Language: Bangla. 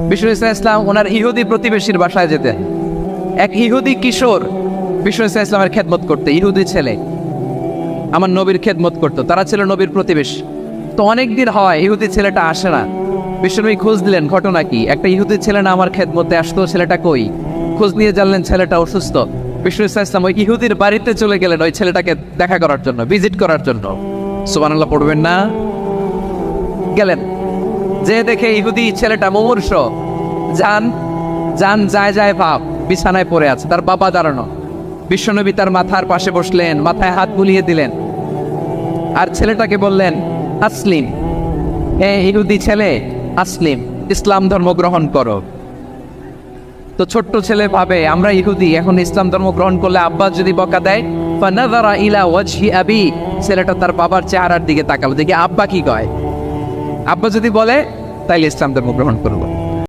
বিষ্ণু ইসলাম ওনার ইহুদি প্রতিবেশীর বাসায় যেতেন। এক ইহুদি কিশোর বিষ্ণু ইসলামের খেদমত করতে, ইহুদি ছেলে আমার নবীর খেদমত করতো, তারা ছিল নবীর প্রতিবেশী। তো অনেকদিন হয় ইহুদি ছেলেটা আসে না। বিষ্ণুনবী খোঁজ দিলেন ঘটনা কি, একটা ইহুদি ছেলে না আমার খেদমতে আসতো, ছেলেটা কই? খোঁজ নিয়ে জানলেন ছেলেটা অসুস্থ। বিষ্ণু ইসলাম ওই ইহুদির বাড়িতে চলে গেলেন ওই ছেলেটাকে দেখা করার জন্য, ভিজিট করার জন্য। সুবহানাল্লাহ পড়বেন না? গেলেন, যে দেখে ইহুদি ছেলেটা মুমূর্ষ, যান যান যায় যায় ভাব, বিছানায় পড়ে আছে, তার বাবা দাঁড়ানো। বিশ্বনবী তার মাথার পাশে বসলেন, মাথায় হাত বুলিয়ে দিলেন, আর ছেলেটাকে বললেন আসলিম, হে ইহুদি ছেলে আসলিম, ইসলাম ধর্ম গ্রহণ করো। তো ছোট্ট ছেলে ভাবে আমরা ইহুদি, এখন ইসলাম ধর্ম গ্রহণ করলে আব্বা যদি বকা দেয়, ফানাযারা ইলা ওয়াজহি আবি, ছেলেটা তার বাবার চেহারার দিকে তাকালো, দেখি আব্বা কি কয়। আব্বা যদি বলে তাইলে ইসলাম ধর্ম গ্রহণ করবো।